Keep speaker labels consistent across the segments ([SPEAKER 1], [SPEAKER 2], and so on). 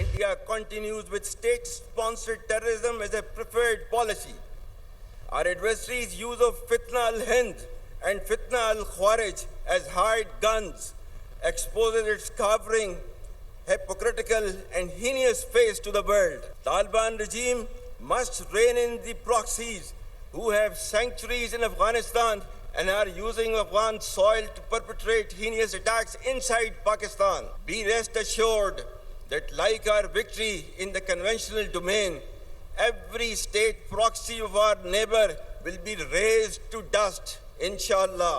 [SPEAKER 1] India continues with state-sponsored terrorism as a preferred policy. Our adversaries' use of Fitna al-Hind and Fitna al-Khwarij as hired guns exposes its cowering, hypocritical and heinous face to the world. Taliban regime must rein in the proxies who have sanctuaries in Afghanistan and are using Afghan soil to perpetrate heinous attacks inside Pakistan. Be rest assured that like our victory in the conventional domain, every state proxy of our neighbor will be razed to dust, inshallah.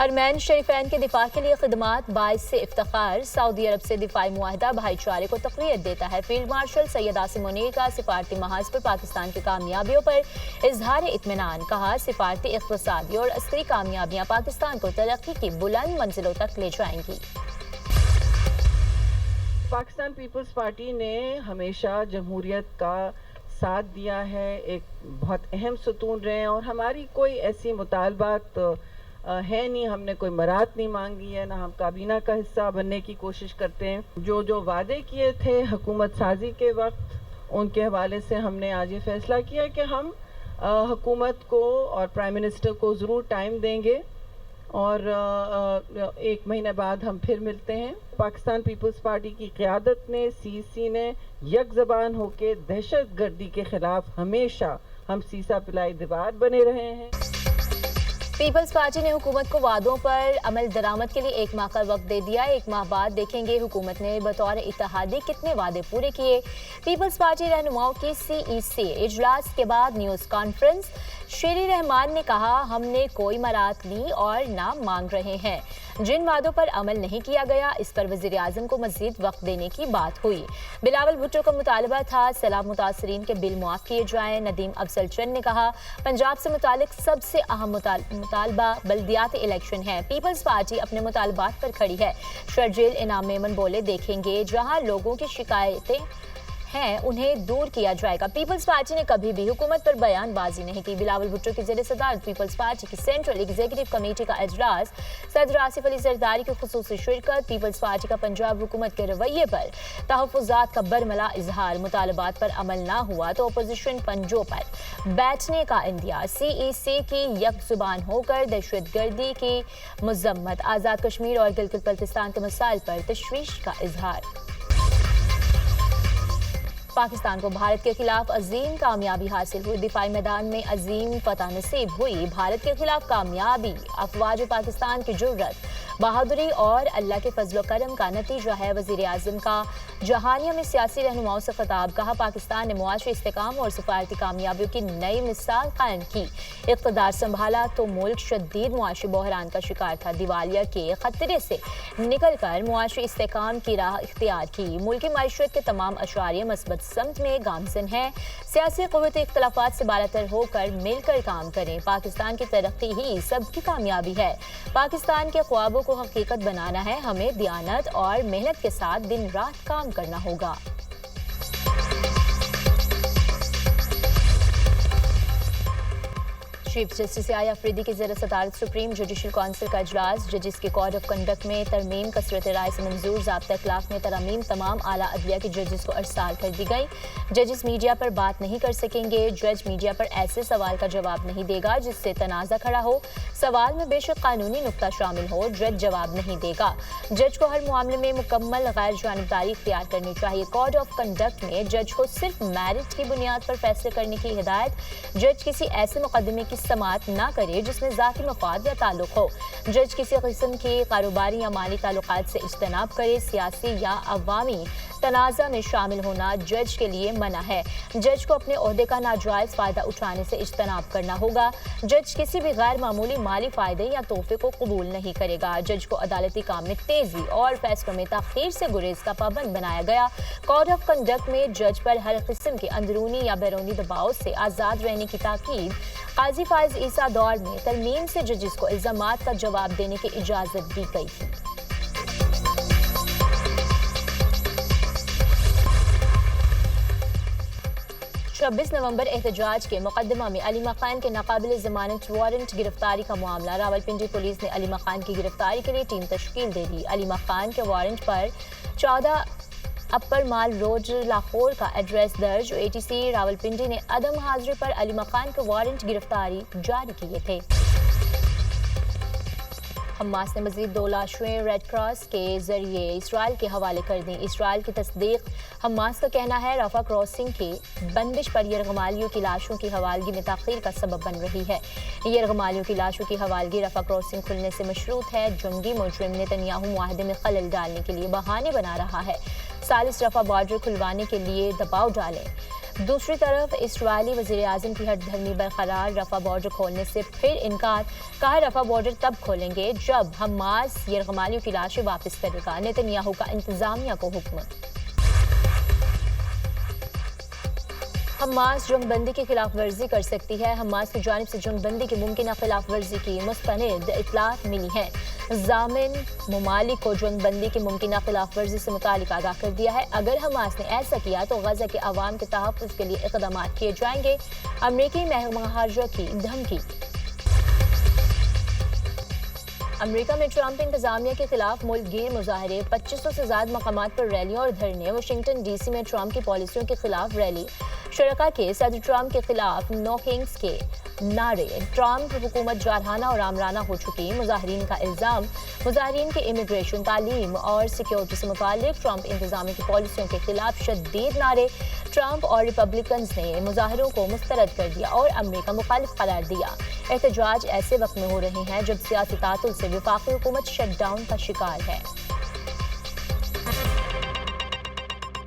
[SPEAKER 2] حرمین شریفین کے دفاع کے لیے خدمات باعث سے افتخار، سعودی عرب سے دفاعی معاہدہ بھائی چارے کو تقویت دیتا ہے۔ فیلڈ مارشل سید عاصم منیر کا سفارتی محاذ پر پاکستان کی کامیابیوں پر اظہار اطمینان، کہا سفارتی، اقتصادی اور عسکری کامیابیاں پاکستان کو ترقی کی بلند منزلوں تک لے جائیں گی۔
[SPEAKER 3] پاکستان پیپلز پارٹی نے ہمیشہ جمہوریت کا ساتھ دیا ہے، ایک بہت اہم ستون رہے ہیں، اور ہماری کوئی ایسی مطالبات ہے نہیں، ہم نے کوئی مراد نہیں مانگی ہے، نہ ہم کابینہ کا حصہ بننے کی کوشش کرتے ہیں۔ جو وعدے کیے تھے حکومت سازی کے وقت، ان کے حوالے سے ہم نے آج یہ فیصلہ کیا کہ ہم حکومت کو اور پرائم منسٹر کو ضرور ٹائم دیں گے، اور 1 مہینے بعد ہم پھر ملتے ہیں۔ پاکستان پیپلز پارٹی کی قیادت نے، سی سی نے یک زبان ہو کے دہشت گردی کے خلاف ہمیشہ ہم سیسا پلائی دیوار بنے رہے ہیں۔
[SPEAKER 2] پیپلز پارٹی نے حکومت کو وعدوں پر عمل درآمد کے لیے 1 ماہ کا وقت دے دیا۔ 1 ماہ بعد دیکھیں گے حکومت نے بطور اتحادی کتنے وعدے پورے کیے۔ پیپلز پارٹی رہنماؤں کی CEC اجلاس کے بعد نیوز کانفرنس، شیری رحمان نے کہا ہم نے کوئی مراد لی اور نہ مانگ رہے ہیں۔ جن وعدوں پر عمل نہیں کیا گیا اس پر وزیراعظم کو مزید وقت دینے کی بات ہوئی۔ بلاول بھٹو کا مطالبہ تھا سیلاب متاثرین کے بل معاف کیے جائیں۔ ندیم افضل چند نے کہا پنجاب سے متعلق سب سے اہم مطالبہ بلدیاتی الیکشن ہے، پیپلز پارٹی اپنے مطالبات پر کھڑی ہے۔ شرجیل انعام میمن بولے دیکھیں گے جہاں لوگوں کی شکایتیں ہیں انہیں دور کیا جائے گا۔ پیپلز پارٹی نے کبھی بھی حکومت پر بیان بازی نہیں کی۔ بلاول بھٹو کی زیر صدارت پیپلز پارٹی کی سینٹرل ایگزیکٹو کمیٹی کا اجلاس، صدر آصف علی زرداری کی خصوصی شرکت، پیپلز پارٹی کا پنجاب حکومت کے رویے پر تحفظات کا برملا اظہار، مطالبات پر عمل نہ ہوا تو اپوزیشن پنجوں پر بیٹھنے کا اندیا، CEC کی یک زبان ہو کر دہشت گردی کی مذمت، آزاد کشمیر اور گلگت بلتستان کے مسائل پر تشویش کا اظہار۔ پاکستان کو بھارت کے خلاف عظیم کامیابی حاصل ہوئی، دفاعی میدان میں عظیم فتح نصیب ہوئی۔ بھارت کے خلاف کامیابی افواج پاکستان کی جرت، بہادری اور اللہ کے فضل و کرم کا نتیجہ ہے۔ وزیر اعظم کا جہانیہ میں سیاسی رہنماؤں سے خطاب، کہا پاکستان نے معاشی استحکام اور سفارتی کامیابیوں کی نئی مثال قائم کی۔ اقتدار سنبھالا تو ملک شدید معاشی بحران کا شکار تھا، دیوالیہ کے خطرے سے نکل کر معاشی استحکام کی راہ اختیار کی۔ ملکی معیشت کے تمام اشاریہ مثبت سمت میں گامزن ہیں۔ سیاسی قوت اختلافات سے بالاتر ہو کر مل کر کام کریں۔ پاکستان کی ترقی ہی سب کی کامیابی ہے۔ پاکستان کے خوابوں کو حقیقت بنانا ہے، ہمیں دیانت اور محنت کے ساتھ دن رات کام کرنا ہوگا۔ چیف جسٹس یحییٰ افریدی کی زیر صدارت سپریم جوڈیشل کونسل کا اجلاس، ججز کے کوڈ آف کنڈکٹ میں ترمیم، کثرت رائے سے منظور، ضابطہ اخلاق میں ترامیم، تمام اعلیٰ عدلیہ کے ججز کو ارسال کر دی گئی۔ ججز میڈیا پر بات نہیں کر سکیں گے، جج میڈیا پر ایسے سوال کا جواب نہیں دے گا جس سے تنازع کھڑا ہو، سوال میں بے شک قانونی نقطہ شامل ہو، جج جواب نہیں دے گا۔ جج کو ہر معاملے میں مکمل غیر جانبداری اختیار کرنی چاہیے۔ کوڈ آف کنڈکٹ میں جج کو صرف میرٹ کی بنیاد پر فیصلے کرنے کی ہدایت، جج کسی ایسے مقدمے کی سماعت نہ کرے جس میں ذاتی مفاد یا تعلق ہو، جج کسی قسم کی کاروباری یا مالی تعلقات سے اجتناب کرے، سیاسی یا عوامی تنازع میں شامل ہونا جج کے لیے منع ہے، جج کو اپنے عہدے کا ناجائز فائدہ اٹھانے سے اجتناب کرنا ہوگا، جج کسی بھی غیر معمولی مالی فائدے یا تحفے کو قبول نہیں کرے گا، جج کو عدالتی کام میں تیزی اور فیصلوں میں تاخیر سے گریز کا پابند بنایا گیا۔ کوڈ آف کنڈکٹ میں جج پر ہر قسم کے اندرونی یا بیرونی دباؤ سے آزاد رہنے کی تاکید۔ قاضی فائز عیسیٰ دور میں ترمیم سے ججز کو الزامات کا جواب دینے کی اجازت دی گئی تھی۔ 26 نومبر احتجاج کے مقدمہ میں علی مقان کے ناقابل ضمانت وارنٹ گرفتاری کا معاملہ، راولپنڈی پولیس نے علی مقان کی گرفتاری کے لیے ٹیم تشکیل دے دی۔ علی مقان کے وارنٹ پر 14 اپر مال روڈ لاہور کا ایڈریس درج، ATC راولپنڈی نے عدم حاضری پر علی مقان کے وارنٹ گرفتاری جاری کیے تھے۔ حماس نے مزید 2 لاشیں ریڈ کراس کے ذریعے اسرائیل کے حوالے کر دیں۔ اسرائیل کی تصدیق، حماس کا کہنا ہے رفح کراسنگ کی بندش پر یرغمالیوں کی لاشوں کی حوالگی میں تاخیر کا سبب بن رہی ہے۔ یرغمالیوں کی لاشوں کی حوالگی رفح کراسنگ کھلنے سے مشروط ہے۔ جنگی مجرم نتنیاہو معاہدے میں خلل ڈالنے کے لیے بہانے بنا رہا ہے۔ ثالث رفح بارڈر کھلوانے کے لیے دباؤ ڈالیں۔ دوسری طرف اسرائیلی وزیر اعظم کی ہٹ دھرمی برقرار، رفح بارڈر کھولنے سے پھر انکار، کہا رفح بارڈر تب کھولیں گے جب حماس یرغمالیوں کی لاشیں واپس کرے گا، نتنیاہو کا انتظامیہ کو حکم۔ حماس جنگ بندی کی خلاف ورزی کر سکتی ہے، حماس کی جانب سے جنگ بندی کی ممکنہ خلاف ورزی کی مستند اطلاعات ملی ہیں۔ ضامن ممالک کو جنگ بندی کی ممکنہ خلاف ورزی سے متعلق آگاہ کر دیا ہے۔ اگر حماس نے ایسا کیا تو غزہ کے عوام کے تحفظ کے لیے اقدامات کیے جائیں گے، امریکی مہاجروں کی دھمکی۔ امریکہ میں ٹرمپ انتظامیہ کے خلاف ملک گیر مظاہرے، 2500 سے زائد مقامات پر ریلیاں اور دھرنے۔ واشنگٹن ڈی سی میں ٹرمپ کی پالیسیوں کے خلاف ریلی، شرکاء کے صدر ٹرمپ کے خلاف نو کنگز کے نعرے۔ ٹرمپ حکومت جارحانہ اور آمرانہ ہو چکی، مظاہرین کا الزام۔ مظاہرین کے امیگریشن، تعلیم اور سیکیورٹی سے متعلق ٹرمپ انتظامیہ کی پالیسیوں کے خلاف شدید نعرے۔ ٹرمپ اور ریپبلکنز نے مظاہروں کو مسترد کر دیا اور امریکہ مخالف قرار دیا۔ احتجاج ایسے وقت میں ہو رہے ہیں جب سیاسی تعطل سے وفاقی حکومت شٹ ڈاؤن کا شکار ہے۔